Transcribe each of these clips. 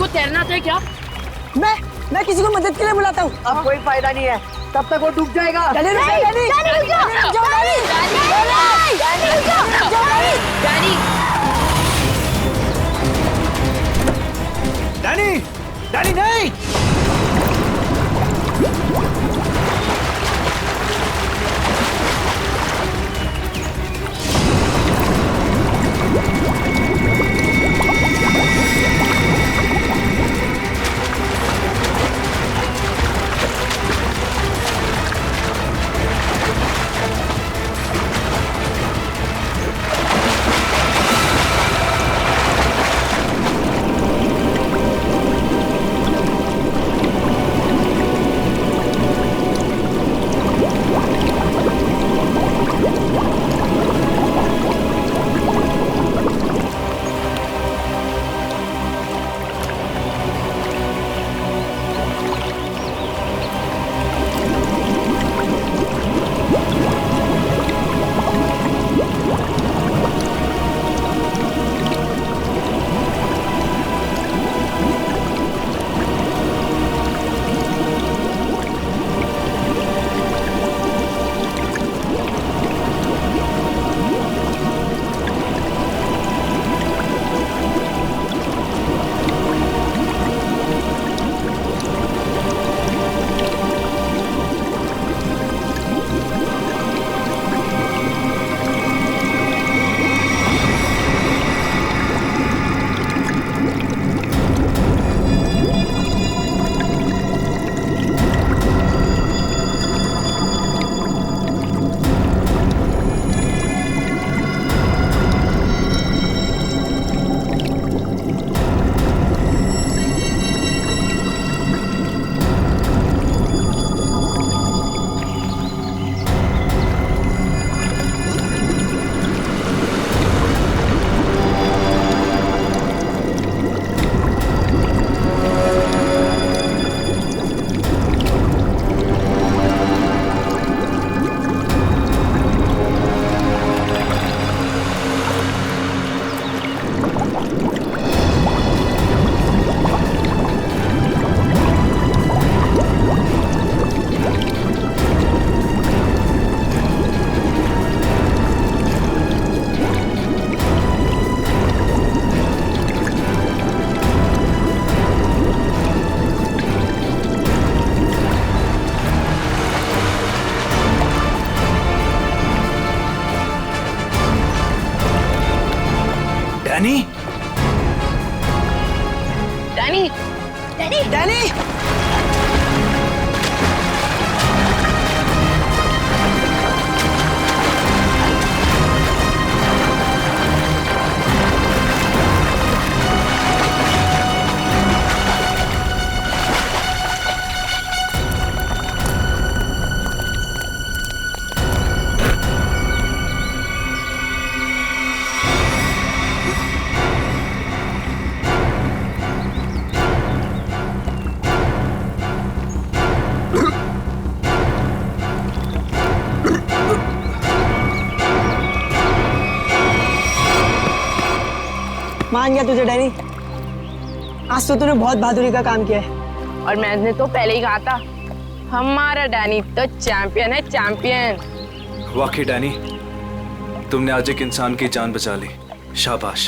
तुमको तैरना आता है क्या? मैं किसी को मदद के लिए बुलाता हूँ। अब कोई फायदा नहीं है, तब तक वो डूब जाएगा। डैनी रुक जा, डैनी रुक जाओ, डैनी, डैनी नहीं। डैनी, डैनी, डैनी, डैनी मान गया तुझे डैनी। आज तो तूने बहुत बहादुरी का काम किया है। और मैंने तो पहले ही कहा था, हमारा डैनी तो चैंपियन है, चैंपियन। वाकई डैनी, तुमने आज एक इंसान की जान बचा ली। शाबाश।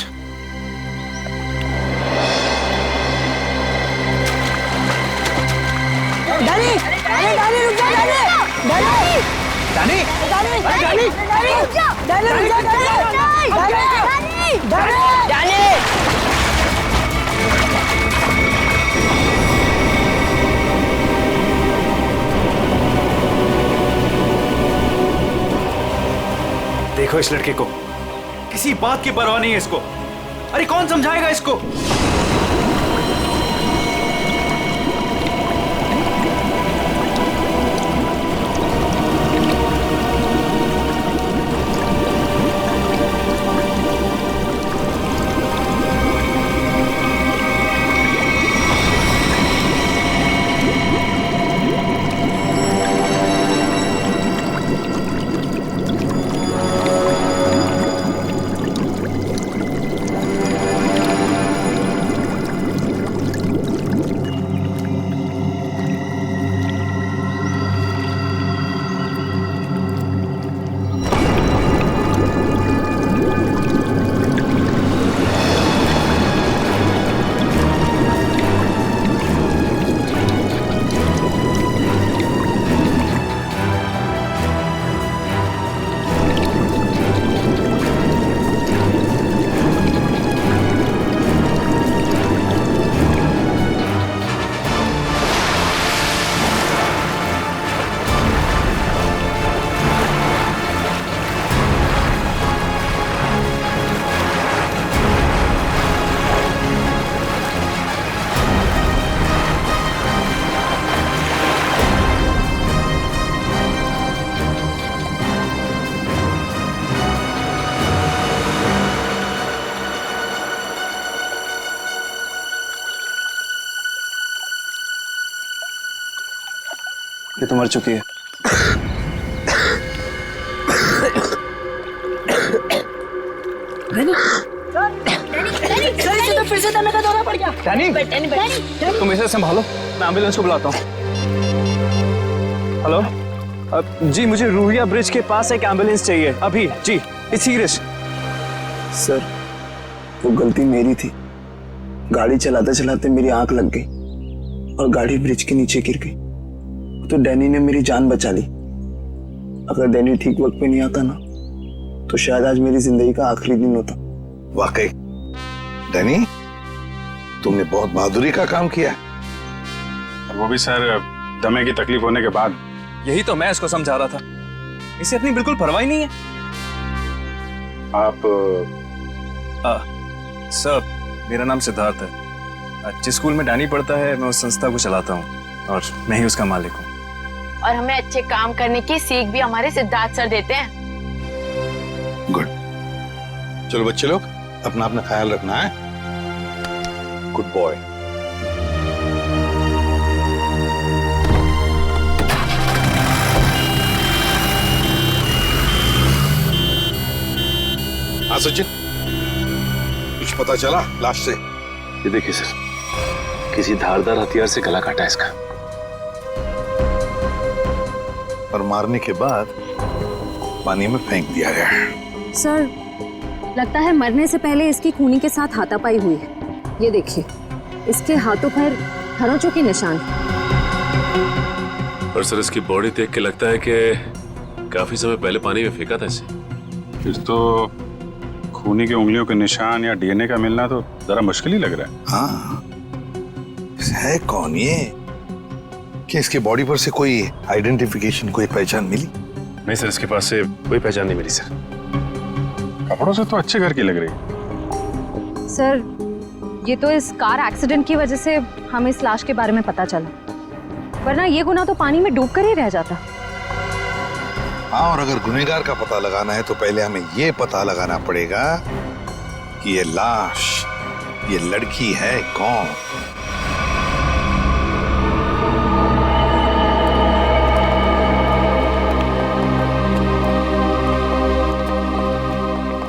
डैनी, डैनी, डैनी रुक जा, Danny, Danny, Danny, Danny, Danny, Danny रुक जा, डैनी, डैनी, देखो इस लड़के को, किसी बात की परवाह नहीं है इसको। अरे कौन समझाएगा इसको? ये तो मर चुकी है। फिर से दमे का दौरा पड़ गया। डैनी, तुम इसे संभालो, मैं एम्बुलेंस को बुलाता हूँ। हेलो, जी मुझे रूहिया ब्रिज के पास एक एम्बुलेंस चाहिए अभी। जी, इट्स सीरियस। सर, वो गलती मेरी थी। गाड़ी चलाते चलाते मेरी आंख लग गई और गाड़ी ब्रिज के नीचे गिर गई। तो डैनी ने मेरी जान बचा ली। अगर डैनी ठीक वक्त पे नहीं आता ना, तो शायद आज मेरी जिंदगी का आखिरी दिन होता। वाकई डैनी, तुमने बहुत बहादुरी का काम किया। वो भी सर दमे की तकलीफ होने के बाद। यही तो मैं इसको समझा रहा था, इसे अपनी बिल्कुल परवाह ही नहीं है। आप सर, मेरा नाम सिद्धार्थ है। जिस स्कूल में डैनी पढ़ता है, मैं उस संस्था को चलाता हूँ और मैं ही उसका मालिक हूँ। और हमें अच्छे काम करने की सीख भी हमारे सिद्धार्थ सर देते हैं। गुड। चलो बच्चे लोग, अपना अपना ख्याल रखना है। Good boy. हाँ सचिन, कुछ पता चला लाश से? ये देखिए सर, किसी धारदार हथियार से गला काटा है इसका। और मारने के बाद पानी में फेंक दिया गया। सर, लगता है मरने से पहले इसकी खूनी के साथ हाथापाई हुई है। ये देखिए, इसके हाथों पर खरोंचों के निशान। और सर, इसकी बॉडी देख के लगता है कि काफी समय पहले पानी में फेंका था इसे। फिर तो खूनी की उंगलियों के निशान या डीएनए का मिलना तो जरा मुश्किल ही लग रहा है। हाँ, है कौन ये? कि इसके बॉडी पर से कोई आइडेंटिफिकेशन, कोई पहचान मिली? नहीं सर, इसके पास से कोई पहचान नहीं मिली सर। कपड़ों से तो अच्छे घर की लग रही है। सर, ये तो इस कार एक्सीडेंट की वजह से हमें इस लाश के बारे में पता चला, वरना ये गुनाह तो पानी में डूब कर ही रह जाता। हाँ, और अगर गुनहगार का पता लगाना है तो पहले हमें ये पता लगाना पड़ेगा कि ये लाश, ये लड़की है कौन।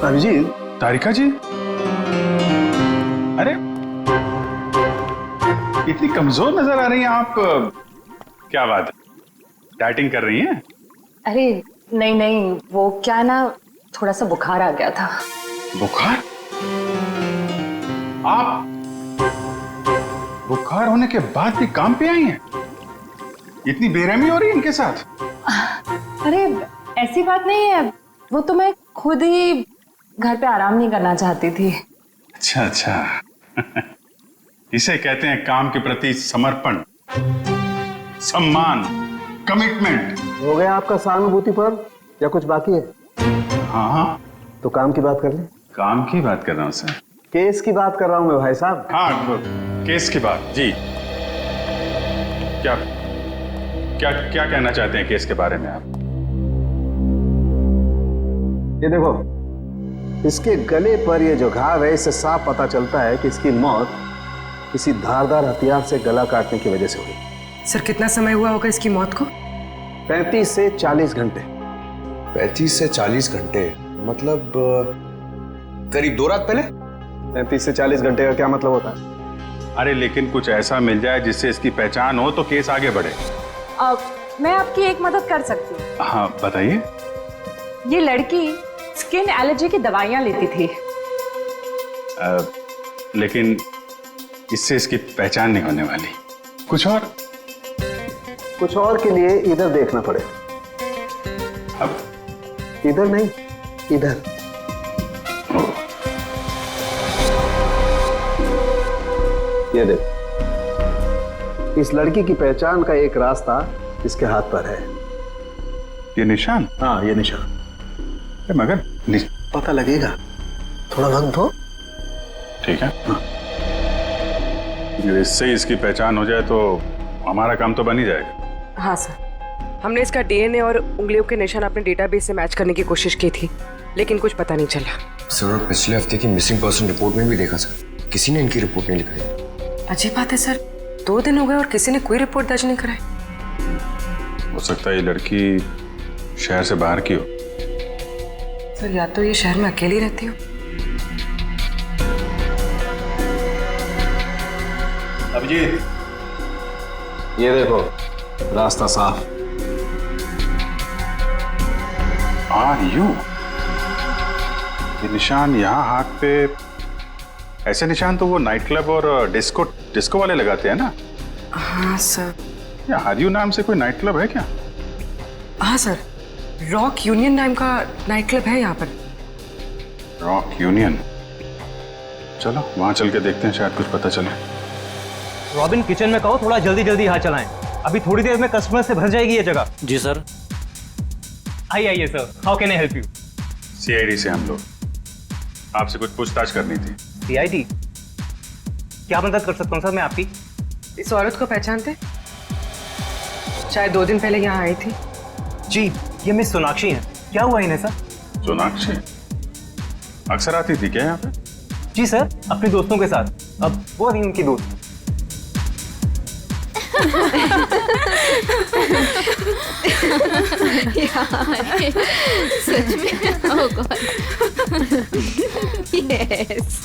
अभिजीत, तारिका जी, अरे इतनी कमजोर नजर आ रही हैं आप। क्या बात है, डाइटिंग कर रही हैं? अरे नहीं नहीं, वो क्या ना, थोड़ा सा बुखार आ गया था। बुखार? आप बुखार होने के बाद भी काम पे आई हैं? इतनी बेरहमी हो रही है इनके साथ? अरे ऐसी बात नहीं है, वो तो मैं खुद ही घर पे आराम नहीं करना चाहती थी। अच्छा अच्छा। इसे कहते हैं काम के प्रति समर्पण, सम्मान, कमिटमेंट। हो गया आपका सहानुभूति पर या कुछ बाकी है? हाँ हाँ, तो काम की बात कर ले। काम की बात कर रहा हूँ सर। केस की बात कर रहा हूँ मैं भाई साहब। हाँ, केस की बात। जी, क्या क्या क्या कहना चाहते हैं केस के बारे में आप? ये देखो, इसके गले पर ये जो घाव है, इससे साफ पता चलता है कि इसकी मौत किसी धारदार हथियार से गला काटने की वजह से हुई। सर, कितना समय हुआ होगा इसकी मौत को? 35 से 40 घंटे। 35 से 40 घंटे मतलब करीब 2 रात पहले। 35 से 40 घंटे का क्या मतलब होता है? अरे लेकिन कुछ ऐसा मिल जाए जिससे इसकी पहचान हो तो केस आगे बढ़े। मैं आपकी एक मदद कर सकती हूँ। हाँ बताइए। ये लड़की स्किन एलर्जी की दवाइयाँ लेती थी। लेकिन इससे इसकी पहचान नहीं होने वाली। कुछ और के लिए इधर देखना पड़ेगा। अब इधर नहीं, इधर। ये देख, इस लड़की की पहचान का एक रास्ता इसके हाथ पर है। ये निशान? हाँ, ये निशान। मगर पता लगेगा, थोड़ा वक्त दो। ठीक है। हाँ। इससे इसकी पहचान हो जाए तो हमारा काम तो बन ही जाएगा। हाँ सर, हमने इसका डीएनए और उंगलियों के निशान अपने डेटाबेस से मैच करने की कोशिश की थी, लेकिन कुछ पता नहीं चला। सर, पिछले हफ्ते की मिसिंग पर्सन रिपोर्ट में भी देखा सर, किसी ने इनकी रिपोर्ट नहीं लिखाई। अजीब बात है सर, 2 दिन हो गए और किसी ने कोई रिपोर्ट दर्ज नहीं कराई। हो सकता है ये लड़की शहर से बाहर की हो। सर या तो ये शहर में अकेली रहती हो। अभिजीत, ये देखो, रास्ता साफ। यू ये निशान यहाँ हाथ पे, ऐसे निशान तो वो नाइट क्लब और डिस्को वाले लगाते हैं ना। हाँ सर। या हरियू नाम से कोई नाइट क्लब है क्या? हाँ सर, रॉक यूनियन नाम का नाइट क्लब है यहाँ पर। रॉक यूनियन, चलो वहां चल के देखते हैं, शायद कुछ पता चले। रॉबिन, किचन में कहो थोड़ा जल्दी जल्दी यहाँ चलाएं। अभी थोड़ी देर में कस्टमर से भर जाएगी ये जगह। जी सर। आइए sir, how can I help you? CID से हम लोग, आपसे कुछ पूछताछ करनी थी। सीआईडी? क्या मदद कर सकता हूँ सर मैं आपकी? इस औरत को पहचानते? शायद 2 दिन पहले यहाँ आई थी। जी, ये मिस सोनाक्षी हैं। क्या हुआ इन्हें सर? सोनाक्षी अक्सर आती थी क्या यहाँ पे? जी सर, अपने दोस्तों के साथ। अब वो नहीं उनकी दोस्त। सच में? ओह गॉड। यस,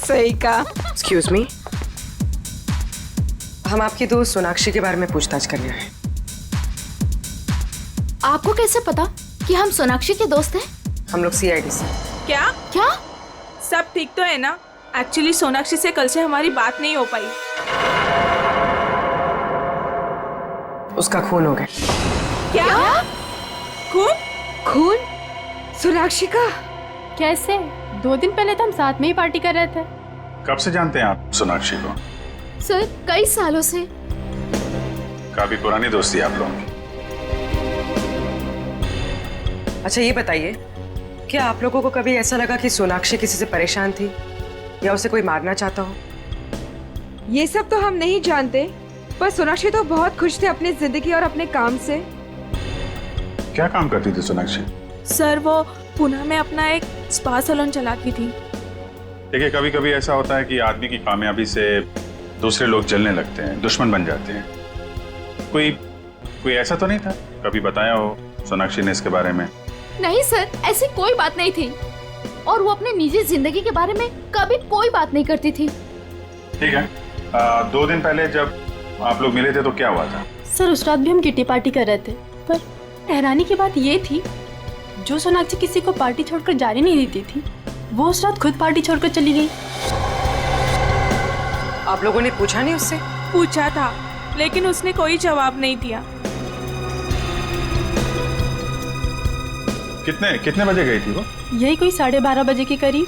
सही कहा। एक्सक्यूज मी, हम आपकी दोस्त सोनाक्षी के बारे में पूछताछ कर रहे हैं। आपको कैसे पता कि हम सोनाक्षी के दोस्त हैं? हम लोग सीआईडी से। क्या क्या? सब ठीक तो है ना? एक्चुअली सोनाक्षी से कल से हमारी बात नहीं हो पाई। उसका खून हो गया। क्या? खून? खून? सोनाक्षी का? कैसे? 2 दिन पहले तो हम साथ में ही पार्टी कर रहे थे। कब से जानते हैं आप सोनाक्षी को? सर, कई सालों से। काफी पुरानी दोस्ती है आप लोगों की। अच्छा ये बताइए, क्या आप लोगों को कभी ऐसा लगा कि सोनाक्षी किसी से परेशान थी या उसे कोई मारना चाहता हो? ये सब तो हम नहीं जानते, पर सोनाक्षी तो बहुत खुश थे अपनी जिंदगी और अपने काम से। क्या काम करती थी सोनाक्षी? सर, वो पुणे में अपना एक स्पा सैलून चलाती थी। देखिए, कभी कभी ऐसा होता है कि आदमी की कामयाबी से दूसरे लोग जलने लगते हैं, दुश्मन बन जाते हैं। कोई ऐसा तो नहीं था? कभी बताया हो सोनाक्षी ने इसके बारे में? नहीं सर, ऐसी कोई बात नहीं थी। और वो अपने निजी जिंदगी के बारे में कभी कोई बात नहीं करती थी। ठीक है। 2 दिन पहले जब आप लोग मिले थे तो क्या हुआ था? सर, उस रात भी हम किटी पार्टी कर रहे थे, पर हैरानी की बात ये थी, जो सोनाक्षी किसी को पार्टी छोड़कर जाने नहीं देती थी, वो उस रात खुद पार्टी छोड़कर चली गई। आप लोगों ने पूछा नहीं उससे? पूछा था, लेकिन उसने कोई जवाब नहीं दिया। कितने बजे गई थी वो? यही कोई 12:30 बजे के करीब।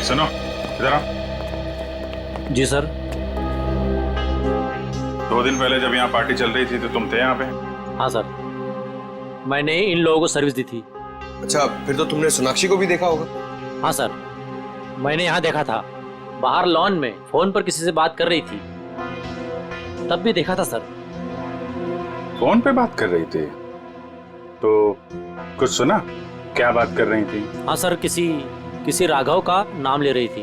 सुनो, इधर आओ। जी सर। 2 दिन पहले जब यहाँ पार्टी चल रही थी तो तुम थे यहाँ पे? हाँ सर, मैंने इन लोगों को सर्विस दी थी। अच्छा, फिर तो तुमने सोनाक्षी को भी देखा होगा? हाँ सर, मैंने यहाँ देखा था, बाहर लॉन में फोन पर किसी से बात कर रही थी, तब भी देखा था सर। फोन पे बात कर रही थी तो कुछ सुना? क्या बात कर रही थी? हाँ सर, किसी राघव का नाम ले रही थी।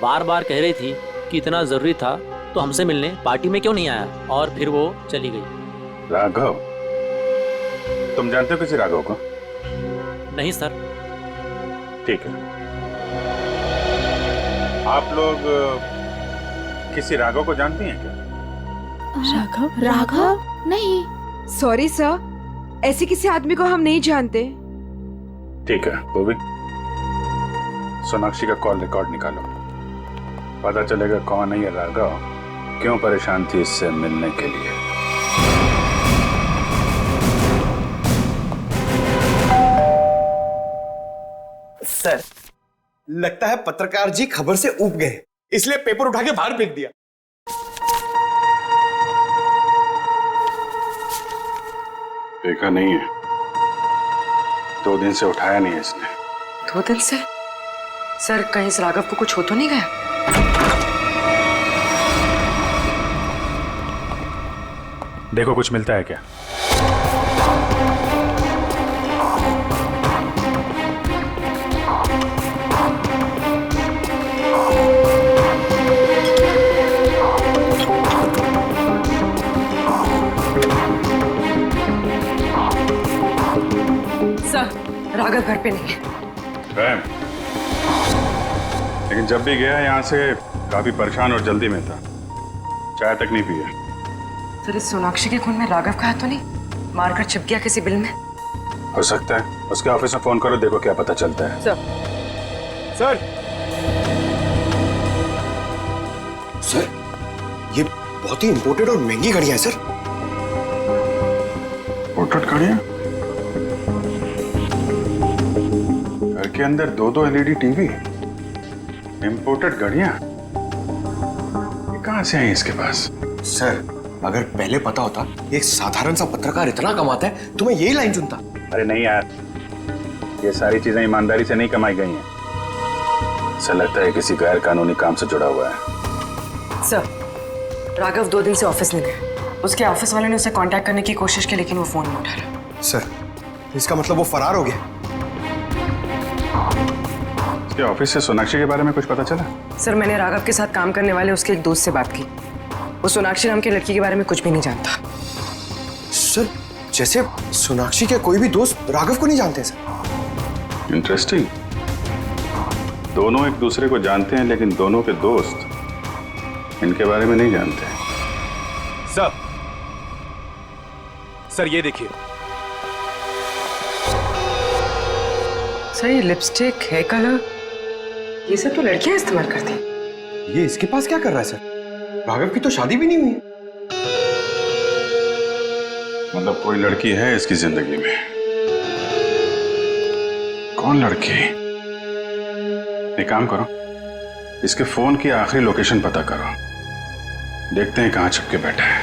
बार बार कह रही थी कि इतना जरूरी था तो हमसे मिलने पार्टी में क्यों नहीं आया, और फिर वो चली गई। राघव? तुम जानते हो किसी राघव को? नहीं सर। ठीक है। आप लोग किसी राघव को जानती हैं क्या? राघव? नहीं। सॉरी सर, ऐसे किसी आदमी को हम नहीं जानते। ठीक है, वो भी सोनाक्षी का कॉल रिकॉर्ड निकालो, पता चलेगा कौन है ये राघव, क्यों परेशान थी इससे मिलने के लिए। सर, लगता है पत्रकार जी खबर से ऊब गए, इसलिए पेपर उठा के बाहर फेंक दिया। देखा नहीं है, 2 दिन से उठाया नहीं है इसने। 2 दिन से? सर, कहीं इस राघव को कुछ हो तो नहीं गया? देखो कुछ मिलता है क्या? राघव घर पे नहीं है। रैम, लेकिन जब भी गया यहाँ से काफी परेशान और जल्दी में था, चाय तक नहीं पिया। सर इस सोनाक्षी के खून में राघव का हाथ तो नहीं? मारकर छिप गया किसी बिल में? हो सकता है। उसके ऑफिस में फोन करो, देखो क्या पता चलता है। सर सर ये बहुत ही इंपोर्टेड और महंगी घड़ियां हैं सर। इंपोर्टेड घड़ियां? घर के अंदर 2-2 LED टीवी, इंपोर्टेड घड़ियां, ये कहां से आई इसके पास? सर अगर पहले पता होता एक साधारण सा पत्रकार इतना कमाता है तो मैं यही लाइन चुनता। अरे नहीं यार, ये सारी चीजें ईमानदारी से नहीं कमाई गई हैं। ऐसा लगता है किसी गैर कानूनी काम से जुड़ा हुआ है। सर राघव 2 दिन से ऑफिस नहीं गया। उसके ऑफिस वाले ने उसे कांटेक्ट करने की कोशिश की लेकिन वो फोन नहीं उठा रहा। सर इसका मतलब वो फरार हो गया। उसके ऑफिस से सोनाक्षी के बारे में कुछ पता चला? सर मैंने राघव के साथ काम करने वाले उसके एक दोस्त से बात की। वो सोनाक्षी नाम की लड़की के बारे में कुछ भी नहीं जानता। सर जैसे सोनाक्षी के कोई भी दोस्त राघव को नहीं जानते सर। इंटरेस्टिंग। दोनों एक दूसरे को जानते हैं लेकिन दोनों के दोस्त इनके बारे में नहीं जानते। सर ये देखिए। सर ये लिपस्टिक, हेयर कलर, ये सब तो लड़कियां इस्तेमाल करती हैं। ये इसके पास क्या कर रहा है सर? राघव की तो शादी भी नहीं हुई। मतलब कोई लड़की है इसकी जिंदगी में। कौन लड़की? एक काम करो, इसके फोन की आखिरी लोकेशन पता करो, देखते हैं कहां छिपके बैठा है।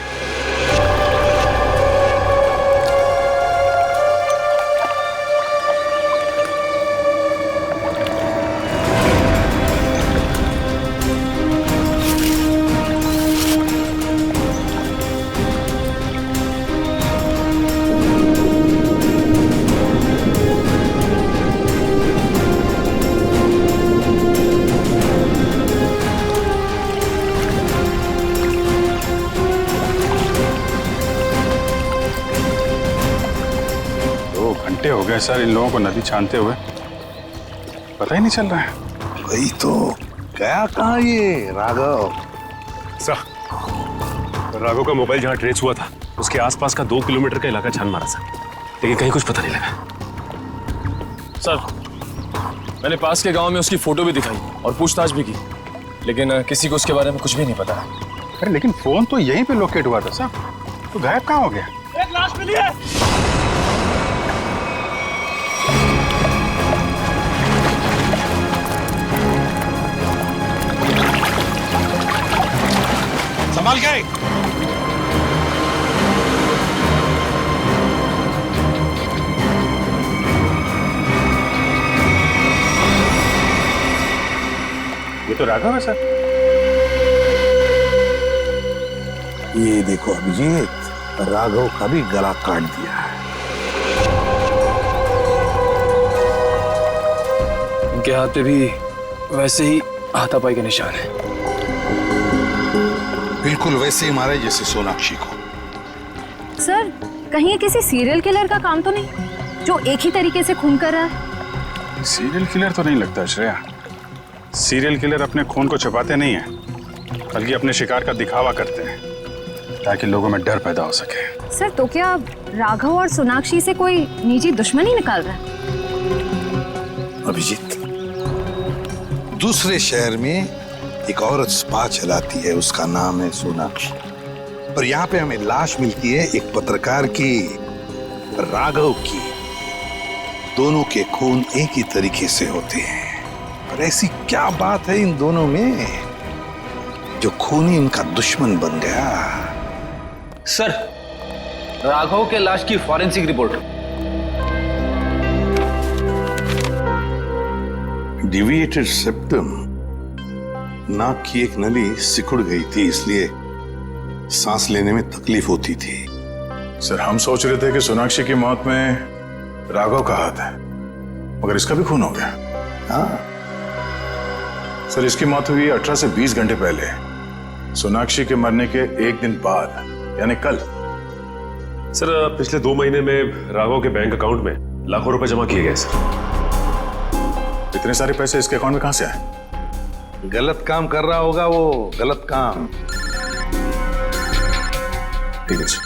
हो गए सर इन लोगों को नदी छानते हुए, पता ही नहीं चल रहा है। वही तो, गया कहाँ ये राघव? सर राघव का मोबाइल जहाँ ट्रेस हुआ था उसके आसपास का 2 किलोमीटर का इलाका छान मारा सर, लेकिन कहीं कुछ पता नहीं लगा। सर मैंने पास के गांव में उसकी फोटो भी दिखाई और पूछताछ भी की, लेकिन किसी को उसके बारे में कुछ भी नहीं पता। अरे लेकिन फोन तो यहीं पे लोकेट हुआ था सर, तो गायब कहाँ हो गया? एक लाश मिली है। संभाल के। ये तो राघव है सर। ये देखो अभिजीत, राघव का भी गला काट दिया है। इनके हाथ पे भी वैसे ही हाथापाई के निशान है। बिल्कुल वैसे ही मारे जैसे सोनाक्षी को। सर कहीं ये किसी सीरियल किलर का काम तो नहीं जो एक ही तरीके से खून कर रहा है? सीरियल किलर तो नहीं लगता श्रेया। सीरियल किलर अपने खून को छुपाते नहीं हैं, बल्कि अपने शिकार का दिखावा करते हैं ताकि लोगों में डर पैदा हो सके। सर तो क्या राघव और सोनाक्षी से कोई निजी दुश्मनी निकाल रहा है? अभिजीत, दूसरे शहर में एक औरत स्पा चलाती है, उसका नाम है सोनाक्षी। और यहाँ पे हमें लाश मिलती है एक पत्रकार की, राघव की। दोनों के खून एक ही तरीके से होते हैं, पर ऐसी क्या बात है इन दोनों में जो खूनी इनका दुश्मन बन गया? सर राघव के लाश की फॉरेंसिक रिपोर्ट। डिविएटेड सेप्टम, नाक की एक नली सिकुड़ गई थी, इसलिए सांस लेने में तकलीफ होती थी। सर हम सोच रहे थे कि सोनाक्षी की मौत में राघव का हाथ है, मगर इसका भी खून हो गया। हाँ सर इसकी मौत हुई 18 से 20 घंटे पहले, सोनाक्षी के मरने के 1 दिन बाद, यानी कल। सर पिछले 2 महीने में राघव के बैंक अकाउंट में लाखों रुपए जमा किए गए सर। इतने सारे पैसे इसके अकाउंट में कहां से आए? गलत काम कर रहा होगा वो, गलत काम। ठीक है जी।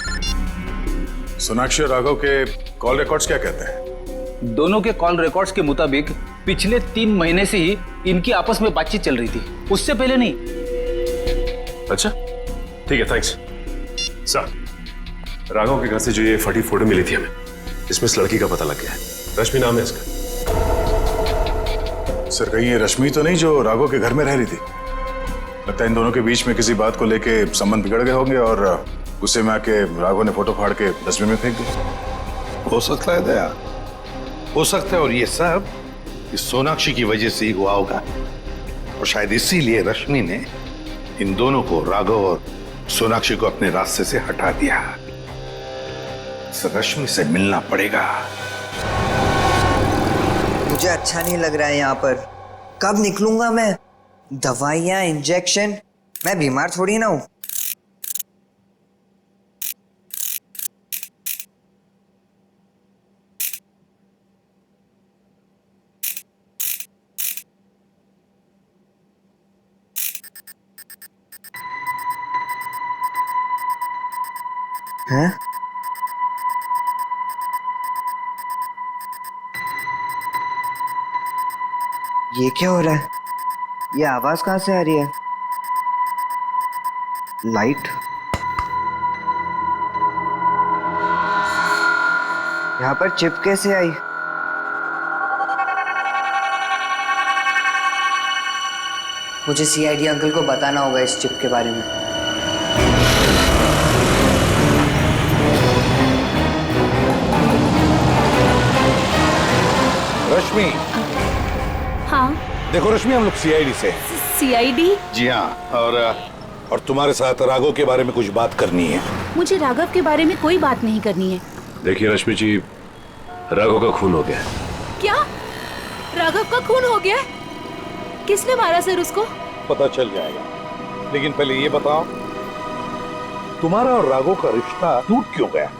सोनाक्षी और राघव के कॉल रिकॉर्ड्स क्या कहते हैं? दोनों के कॉल रिकॉर्ड्स के मुताबिक पिछले 3 महीने से ही इनकी आपस में बातचीत चल रही थी, उससे पहले नहीं। अच्छा ठीक है, थैंक्स सर। राघव के घर से जो ये फटी फोटो मिली थी हमें, इसमें इस लड़की का पता लग गया है। रश्मि नाम है इसका। सर कहीं ये रश्मि तो नहीं जो राघव के घर में रह रही थी? लगता है इन दोनों के बीच में किसी बात को लेके संबंध बिगड़ गए होंगे और गुस्से में आके राघव ने फोटो फाड़ के डस्टबिन में फेंक दी। हो सकता है दया, हो सकता है। और ये सब इस सोनाक्षी की वजह से ही हुआ होगा, और शायद इसीलिए रश्मि ने इन दोनों को, राघव और सोनाक्षी को, अपने रास्ते से हटा दिया। इस रश्मि से मिलना पड़ेगा। मुझे अच्छा नहीं लग रहा है यहाँ पर। कब निकलूंगा मैं? दवाइयाँ, इंजेक्शन, मैं बीमार थोड़ी ना हूँ। हैं? ये क्या हो रहा है? ये आवाज कहाँ से आ रही है? लाइट? यहाँ पर चिप कैसे आई? मुझे सीआईडी अंकल को बताना होगा इस चिप के बारे में। रश्मि। हाँ। देखो रश्मि, हम लोग सीआईडी से। सीआईडी? जी हाँ, और तुम्हारे साथ राघव के बारे में कुछ बात करनी है। मुझे राघव के बारे में कोई बात नहीं करनी है। देखिए रश्मि जी, राघव का खून हो गया है। क्या? राघव का खून हो गया? किसने मारा सर उसको? पता चल जाएगा, लेकिन पहले ये बताओ, तुम्हारा और राघव का रिश्ता टूट क्यों गया?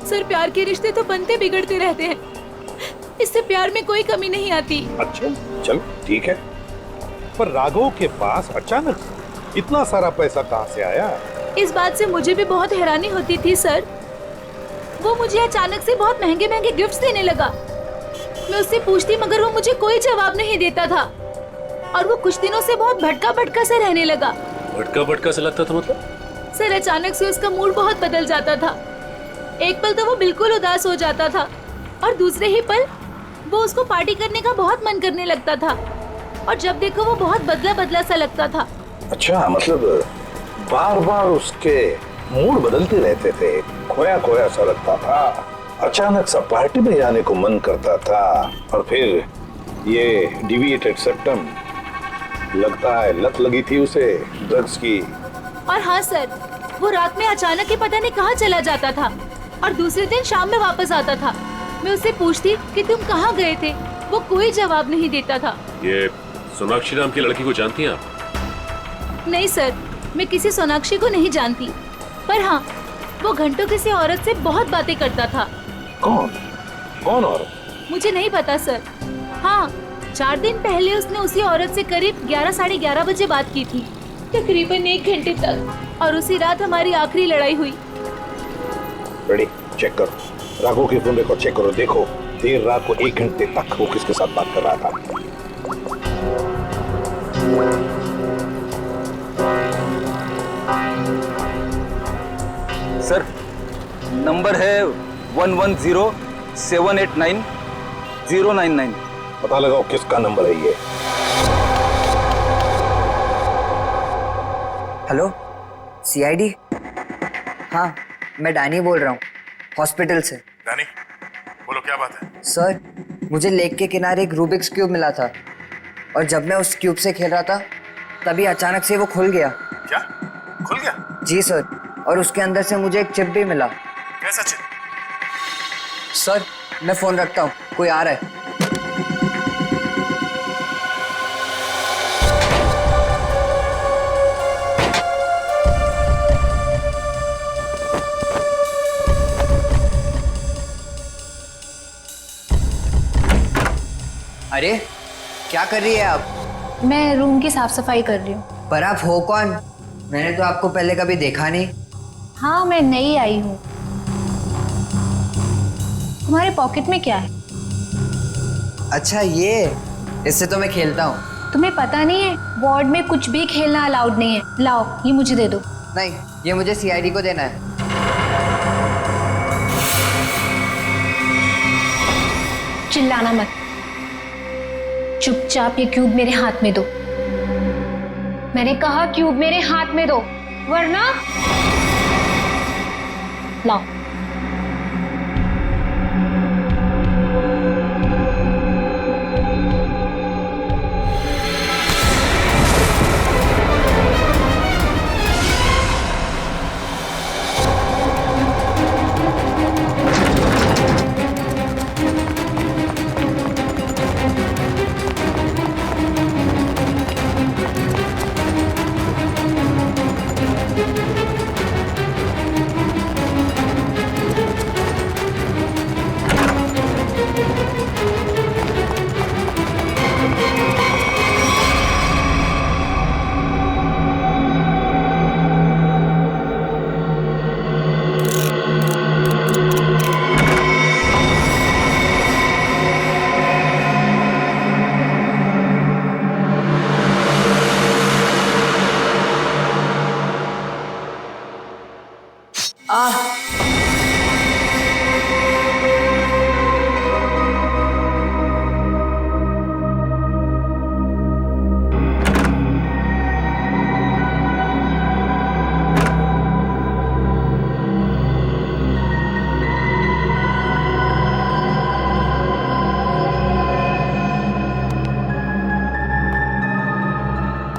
सर प्यार के रिश्ते तो बनते बिगड़ते रहते हैं, इससे प्यार में कोई कमी नहीं आती। अच्छा चल ठीक है, पर राघव के पास अचानक इतना सारा पैसा कहाँ से आया? इस बात से मुझे भी बहुत हैरानी होती थी सर। वो मुझे अचानक से बहुत महंगे महंगे गिफ्ट्स देने लगा। मैं उससे पूछती मगर वो मुझे कोई जवाब नहीं देता था, और वो कुछ दिनों से बहुत भटका भटका सा रहने लगा। भटका भटका सा लगता था मतलब? सर अचानक से उसका मूड बहुत बदल जाता था। एक पल तो वो बिल्कुल उदास हो जाता था, और दूसरे ही पल वो उसको पार्टी करने का बहुत मन करने लगता था, और जब देखो वो बहुत बदला बदला सा लगता था। अच्छा, मतलब बार बार उसके मूड बदलते रहते थे, खोया खोया सा लगता था, अचानक सा पार्टी में जाने को मन करता था, और फिर ये डिविएटेड सेप्टम, लगता है लत लगी थी उसे ड्रग्स की। और हाँ सर, वो रात में अचानक ही पता नहीं कहाँ चला जाता था, और दूसरे दिन शाम में वापस आता था। मैं उससे पूछती कि तुम कहाँ गए थे, वो कोई जवाब नहीं देता था। ये सोनाक्षी नाम की लड़की को जानती हैं आप? नहीं सर, मैं किसी सोनाक्षी को नहीं जानती, पर हाँ वो घंटों किसी औरत से बहुत बातें करता था। कौन? कौन औरत? मुझे नहीं पता सर। हाँ, 4 दिन पहले उसने उसी औरत से करीब 11 साढ़े 11 बजे बात की थी, तकरीबन 1 घंटे तक, और उसी रात हमारी आखिरी लड़ाई हुई। रेडी, चेक करो राघव के फोन रिकॉर्ड चेक करो, देखो देर रात को 1 घंटे तक वो किसके साथ बात कर रहा था। सर नंबर है 110789 पता लगाओ किसका नंबर है ये। Hello, CID? हाँ, मैं डैनी बोल रहा हूँ, हॉस्पिटल से। डैनी, बोलो क्या बात है? सर, मुझे लेक के किनारे एक रूबिक्स क्यूब मिला था, और जब मैं उस क्यूब से खेल रहा था तभी अचानक से वो खुल गया। क्या? खुल गया? जी सर, और उसके अंदर से मुझे एक चिप भी मिला। कैसा चिप? सर मैं फोन रखता हूँ, कोई आ रहा है। क्या कर रही है आप? मैं रूम की साफ सफाई कर रही हूँ। पर आप हो कौन? मैंने तो आपको पहले कभी देखा नहीं। हाँ, मैं नई आई हूँ। तुम्हारे पॉकेट में क्या है? अच्छा ये, इससे तो मैं खेलता हूँ। तुम्हें पता नहीं है, वार्ड में कुछ भी खेलना अलाउड नहीं है। लाओ, ये मुझे दे दो। नहीं, ये मुझे सीआईडी को देना है। चिल्लाना मत, चुपचाप ये क्यूब मेरे हाथ में दो। मैंने कहा क्यूब मेरे हाथ में दो, वरना लाओ।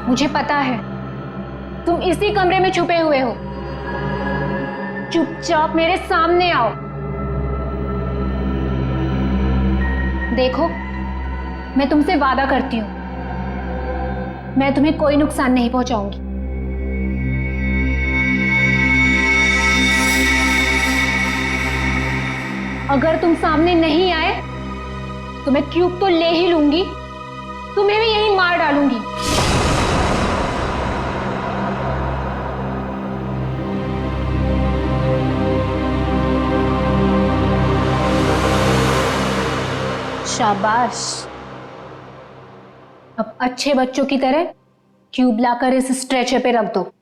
मुझे पता है तुम इसी कमरे में छुपे हुए हो। चुपचाप मेरे सामने आओ। देखो, मैं तुमसे वादा करती हूं, मैं तुम्हें कोई नुकसान नहीं पहुंचाऊंगी। अगर तुम सामने नहीं आए तो मैं क्यूब तो ले ही लूंगी, तुम्हें भी यहीं मार डालूंगी। शाबाश। अब अच्छे बच्चों की तरह क्यूब लाकर इस स्ट्रेचर पे रख दो।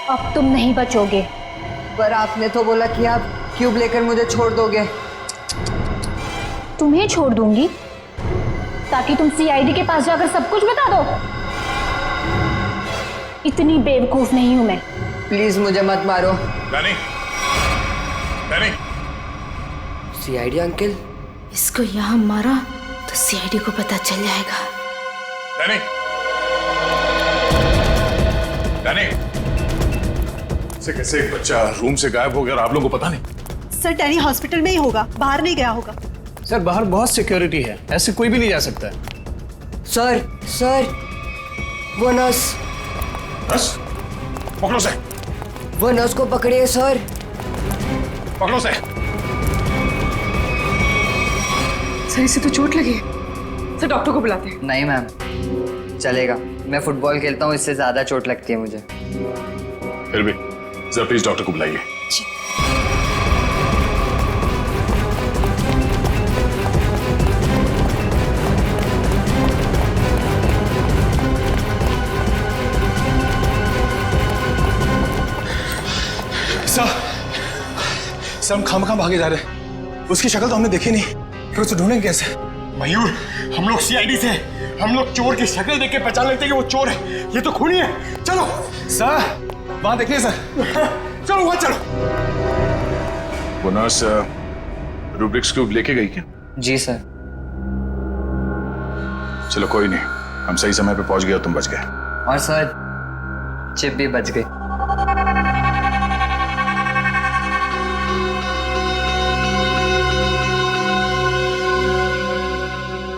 अब तुम नहीं बचोगे। पर आपने तो बोला कि आप क्यूब लेकर मुझे छोड़ दोगे। तुम्हें छोड़ दूंगी ताकि तुम सीआईडी के पास जाकर सब कुछ बता दो। इतनी बेवकूफ नहीं हूं मैं। प्लीज मुझे मत मारो। Danny, Danny. CID uncle? इसको यहाँ मारा तो सीआईडी को पता चल जाएगा। Danny, Danny. से कैसे एक बच्चा रूम से गायब हो गया और आप लोगों को पता नहीं? सर, डैनी हॉस्पिटल में ही होगा, बाहर नहीं गया होगा। सर, बाहर बहुत सिक्योरिटी है, ऐसे कोई भी नहीं जा सकता। सर, वो नर्स। नर्स? पकड़ो से। वो नर्स को पकड़िए सर। पकड़ो से। सर, इसे तो चोट लगी है। सर, डॉक्टर को बुलाते हैं। नहीं मैम, चलेगा। मैं फुटबॉल खेलता हूँ, इससे ज्यादा चोट लगती है मुझे। फिर भी जरा प्लीज डॉक्टर को बुलाइए। सर, हम खामखा भागे जा रहे हैं। उसकी शक्ल तो हमने देखी नहीं, फिर उसे ढूंढेंगे कैसे? मयूर, हम लोग सीआईडी से, हम लोग चोर की शक्ल देख के पहचान लेते हैं कि वो चोर है। ये तो खूनी है। चलो सर, वहां देखिए सर। चलो वहां चलो। वो नर्स रूब्रिक्स क्यूब लेके गई क्या? जी सर। चलो कोई नहीं, हम सही समय पे पहुंच गए और तुम बच गए। और सर, चिप भी बच गई।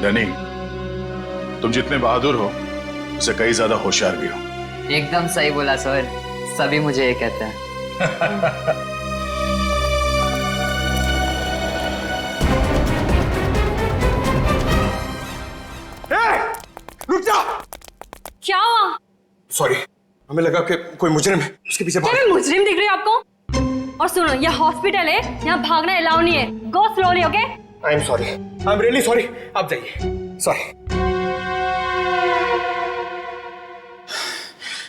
डैनी, तुम जितने बहादुर हो उससे कई ज्यादा होशियार भी हो। एकदम सही बोला सर, सभी मुझे ये कहते हैं। रुक जा। क्या हुआ? सॉरी, हमें लगा कि कोई मुजरिम है, उसके पीछे भाग। क्या मैं मुजरिम दिख रही हूँ आपको? और सुनो, ये हॉस्पिटल है, यहाँ भागना अलाउ नहीं है। गो slowly, okay? I am sorry, I am really sorry. आप जाइए। सॉरी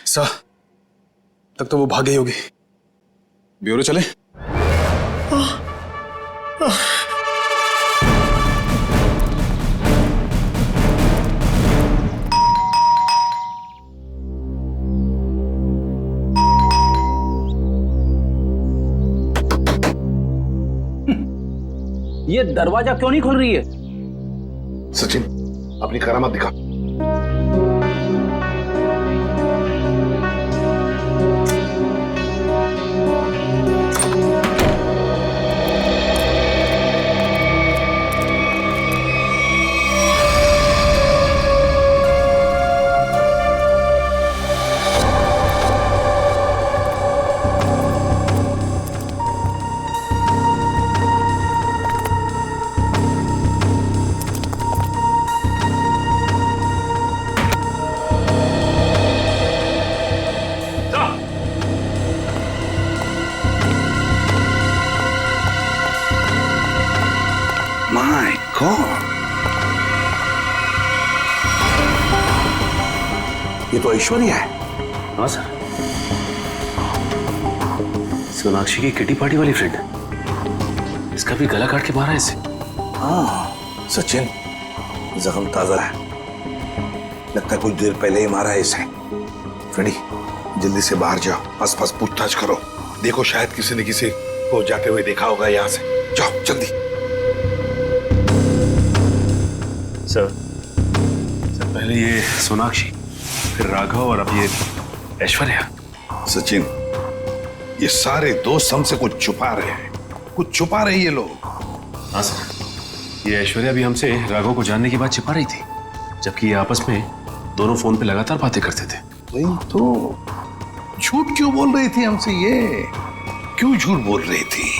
सर, तब तो वो भाग गई होगी। ब्यूरो चले? ये दरवाजा क्यों नहीं खोल रही है? सचिन, अपनी करामत दिखा। माय गॉड, ये तो ऐश्वर्या है। हाँ सर, सोनाक्षी की किटी पार्टी वाली फ्रेंड है। इसका भी गला काट के मारा है इसे। हाँ सचिन, जख्म ताजा है, लगता है कुछ देर पहले ही मारा है इसे। फ्रेंडी, जल्दी से बाहर जाओ, आसपास पूछताछ करो, देखो शायद किसी ने किसी को जाते हुए देखा होगा यहाँ से। जाओ जल्दी। सर, पहले ये सोनाक्षी, फिर राघव और अब ये ऐश्वर्या। सचिन, ये सारे दोस्त हमसे कुछ छुपा रहे हैं, कुछ छुपा रहे ये लोग। हाँ सर, ये ऐश्वर्या भी हमसे राघव को जानने की बात छिपा रही थी, जबकि ये आपस में दोनों फोन पे लगातार बातें करते थे। वही तो, झूठ क्यों बोल रही थी हमसे ये? क्यों झूठ बोल रही थी?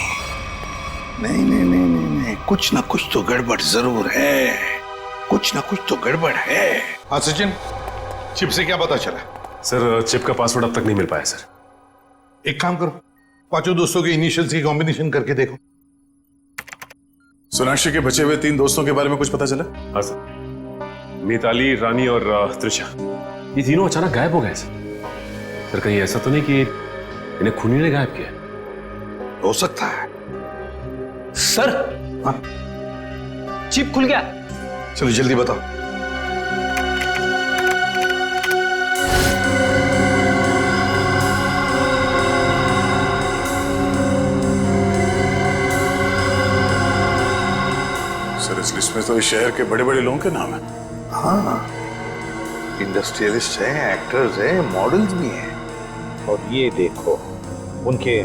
नहीं नहीं नहीं नहीं नहीं, कुछ ना कुछ तो गड़बड़ जरूर है, कुछ ना कुछ तो गड़बड़ है। हाँ सचिन, चिप से क्या पता चला? सर, चिप का पासवर्ड अब तक नहीं मिल पाया सर। एक काम करो, पांचों दोस्तों के इनिशियल्स की कॉम्बिनेशन करके देखो। सोनाक्षी के बचे हुए 3 दोस्तों के बारे में कुछ पता चला? हाँ सर, मिताली, रानी और त्रिशा, ये तीनों अचानक गायब हो गए सर। कहीं ऐसा तो नहीं कि इन्हें खूनी ने गायब किया? हो सकता है सर। हाँ? चिप खुल गया। चलो जल्दी बताओ। सर, इस लिस्ट में तो इस शहर के बड़े बड़े लोगों के नाम है। हाँ, इंडस्ट्रियलिस्ट हैं, एक्टर्स हैं, मॉडल्स भी हैं। और ये देखो, उनके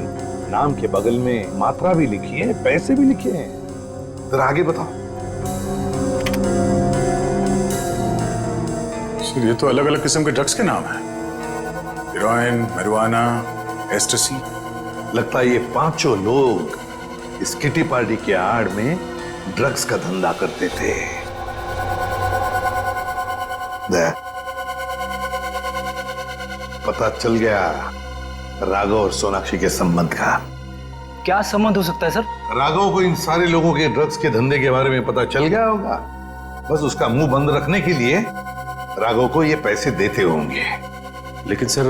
नाम के बगल में मात्रा भी लिखी है, पैसे भी लिखे हैं। जरा आगे बताओ। सर, ये तो अलग अलग किस्म के ड्रग्स के नाम हैं। Heroin, marijuana, एस्टेसी। लगता है ये पांचों लोग इस किटी पार्टी के आड़ में ड्रग्स का धंधा करते थे। पता चल गया राघव और सोनाक्षी के संबंध का। क्या संबंध हो सकता है सर? राघव को इन सारे लोगों के ड्रग्स के धंधे के बारे में पता चल गया होगा, बस उसका मुंह बंद रखने के लिए राघव को ये पैसे देते होंगे। लेकिन सर,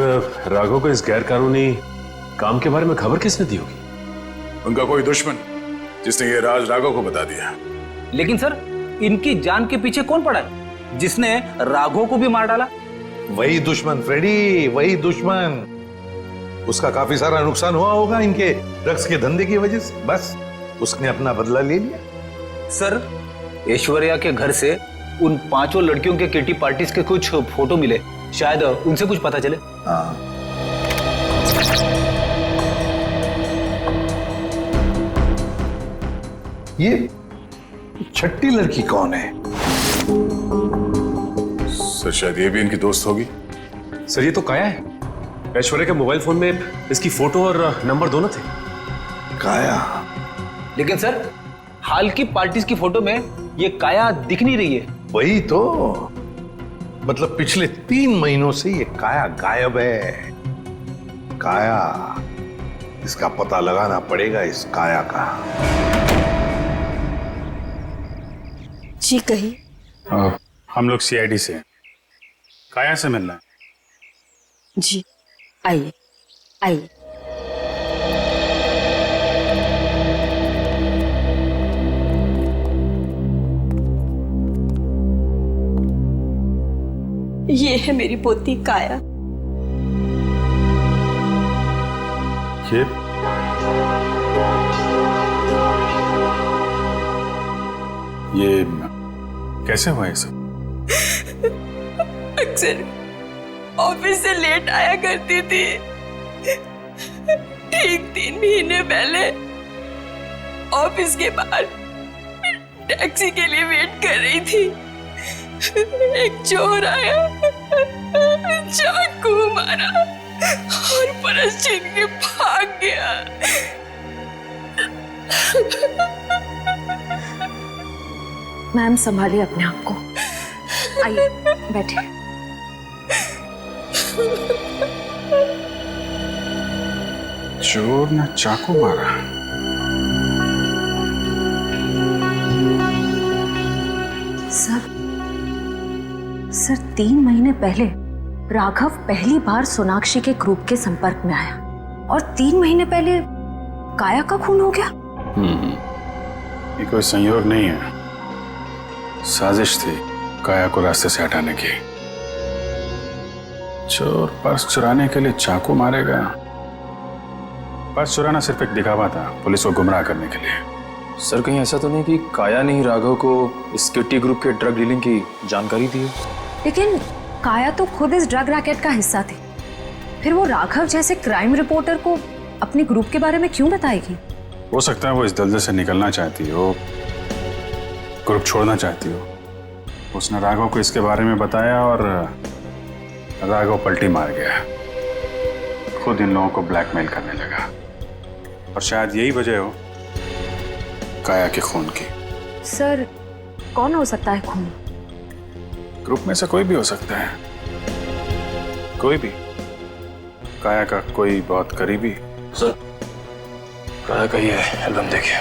राघव को इस गैर कानूनी काम के बारे में खबर किसने दी होगी? उनका कोई दुश्मन जिसने ये राज राघव को बता दिया। लेकिन सर, इनकी जान के पीछे कौन पड़ा है जिसने राघव को भी मार डाला? वही दुश्मन फ्रेडी, वही दुश्मन। उसका काफी सारा नुकसान हुआ होगा इनके ड्रग्स के धंधे की वजह से, बस उसने अपना बदला ले लिया। सर, ऐश्वर्या के घर से उन पांचों लड़कियों के किटी पार्टीज के कुछ फोटो मिले, शायद उनसे कुछ पता चले। हाँ, ये छठी लड़की कौन है? सर शायद ये भी इनकी दोस्त होगी। सर ये तो काया है। ऐश्वर्या के मोबाइल फोन में इसकी फोटो और नंबर दोनों थे। काया? लेकिन सर हाल की पार्टीज की फोटो में ये काया दिख नहीं रही है। वही तो, मतलब पिछले 3 महीनों से ये काया गायब है। काया, इसका पता लगाना पड़ेगा, इस काया का। जी कही। हम लोग सीआईडी से हैं। काया से मिलना है। जी आइए आइए। ये है मेरी पोती काया। ये कैसे हुआ ये सब? अक्सर ऑफिस से लेट आया करती थी। ठीक 3 महीने पहले ऑफिस के बाहर टैक्सी के लिए वेट कर रही थी। एक चोर आया, चाकू मारा और पर्स छीन के भाग गया। मैम संभालिए अपने आप को। आइए बैठिए। चोर ने चाकू मारा। सर 3 महीने पहले राघव पहली बार सोनाक्षी के ग्रुप के संपर्क में आया और 3 महीने पहले काया का खून हो गया। ये कोई संयोग नहीं है, साजिश थी काया को रास्ते से हटाने की। चोर पर्स चुराने के लिए चाकू मारेगा। पर्स चुराना सिर्फ एक दिखावा था, पुलिस को गुमराह करने के लिए। सर कहीं ऐसा तो नहीं कि काया ने ही राघव को इस किट्टी ग्रुप के ड्रग डीलिंग की जानकारी दी है? लेकिन काया तो खुद इस ड्रग रैकेट का हिस्सा थी, फिर वो राघव जैसे क्राइम रिपोर्टर को अपने ग्रुप के बारे में क्यों बताएगी? हो सकता है वो इस दलदल से निकलना चाहती हो, ग्रुप छोड़ना चाहती हो। उसने राघव को इसके बारे में बताया और राघव पलटी मार गया, खुद इन लोगों को ब्लैकमेल करने लगा। और शायद यही वजह हो काया के खून की। सर कौन हो सकता है खून? ग्रुप में से कोई भी हो सकता है, कोई भी। काया का कोई बहुत करीबी। सर काया का ये एल्बम देखिए।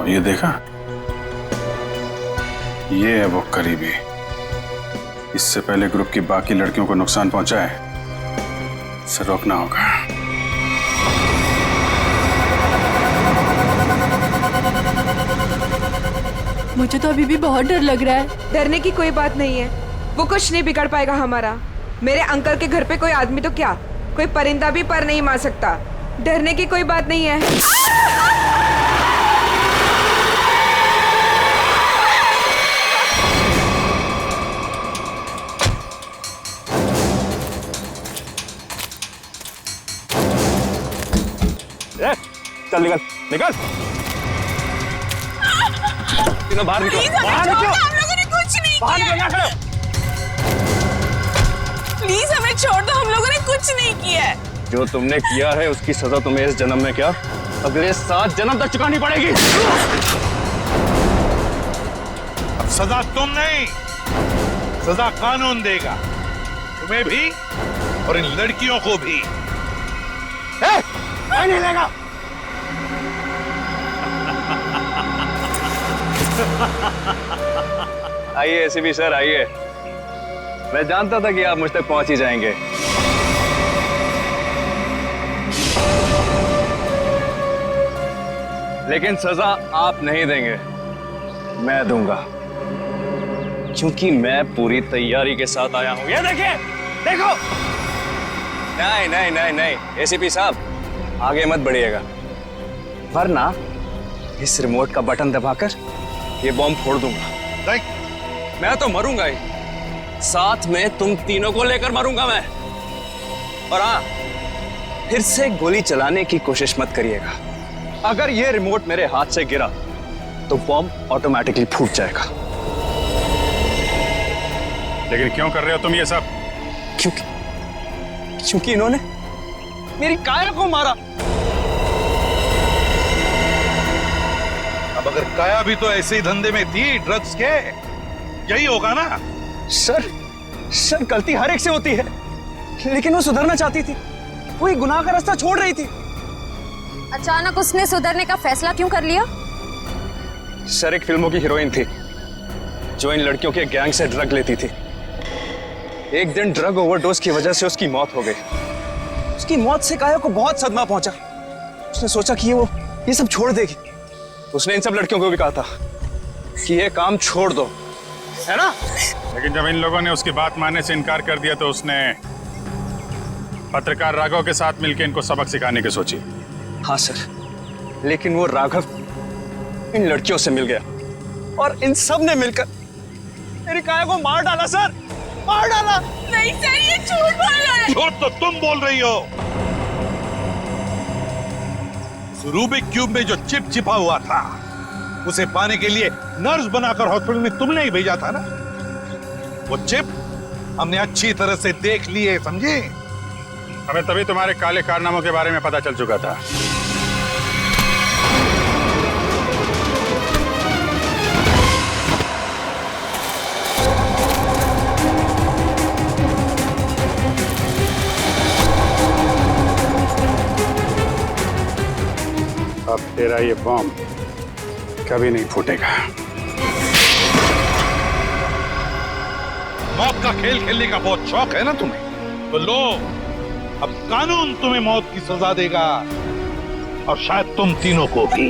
ये देखा, ये है वो करीबी। इससे पहले ग्रुप की बाकी लड़कियों को नुकसान पहुंचाए, इसे रोकना होगा। मुझे तो अभी भी बहुत डर लग रहा है। डरने की कोई बात नहीं है, वो कुछ नहीं बिगाड़ पाएगा हमारा। मेरे अंकल के घर पे कोई आदमी तो क्या, कोई परिंदा भी पर नहीं मार सकता। डरने की कोई बात नहीं है। चल निकल निकल, बाहर निकलो, बाहर निकलो। हम लोगों ने कुछ नहीं किया। प्लीज हमें छोड़ दो, हम लोगों ने कुछ नहीं किया है। जो तुमने किया है उसकी सजा तुम्हें इस जन्म में क्या, अगले 7 जन्म तक चुकानी पड़ेगी। अब सजा तुम नहीं, सजा कानून देगा, तुम्हें भी और इन लड़कियों को भी। नहीं लेगा। आइए एसीपी सर आइए, मैं जानता था कि आप मुझ तक पहुंच ही जाएंगे। लेकिन सजा आप नहीं देंगे, मैं दूंगा, क्योंकि मैं पूरी तैयारी के साथ आया हूं। ये देखिए, देखो। नहीं नहीं नहीं नहीं एसीपी साहब, आगे मत बढ़िएगा, वरना इस रिमोट का बटन दबाकर ये बॉम्ब फोड़ दूंगा। मैं तो मरूंगा ही, साथ में तुम तीनों को लेकर मरूंगा मैं। और हाँ, फिर से गोली चलाने की कोशिश मत करिएगा। अगर ये रिमोट मेरे हाथ से गिरा तो बॉम्ब ऑटोमेटिकली फूट जाएगा। लेकिन क्यों कर रहे हो तुम ये सब? क्योंकि इन्होंने मेरी काया को मारा। अब अगर काया भी तो ऐसे ही धंधे में थी, ड्रग्स के, यही होगा ना? सर गलती हर एक से होती है, लेकिन वो सुधरना चाहती थी, वो ये गुनाह का रास्ता छोड़ रही थी। अचानक उसने सुधरने का फैसला क्यों कर लिया? सर एक फिल्मों की हीरोइन थी जो इन लड़कियों के गैंग से ड्रग लेती थी। एक दिन ड्रग ओवरडोज की वजह से उसकी मौत हो गई। उसकी मौत से काया को बहुत सदमा पहुंचा। उसने सोचा कि वो ये सब छोड़ देगी। उसने इन सब लड़कियों को भी कहा था कि ये काम छोड़ दो, है ना? लेकिन जब इन लोगों ने उसकी बात मानने से इनकार कर दिया तो उसने पत्रकार राघव के साथ मिलकर इनको सबक सिखाने की सोची। हाँ सर, लेकिन वो राघव इन लड़कियों से मिल गया और इन सब ने मिलकर मेरी काया को मार डाला। सर मार डाला। नहीं सर, ये झूठ बोल रहा है। झूठ तो तुम बोल रही हो। रूबिक क्यूब में जो चिप छिपा हुआ था उसे पाने के लिए नर्स बनाकर हॉस्पिटल में तुमने ही भेजा था ना? वो चिप हमने अच्छी तरह से देख ली है, समझे? हमें तभी तुम्हारे काले कारनामों के बारे में पता चल चुका था। अब तेरा ये बॉम्ब कभी नहीं फूटेगा। मौत का खेल खेलने का बहुत शौक है ना तुम्हें? तो लो, अब कानून तुम्हें मौत की सजा देगा और शायद तुम तीनों को भी।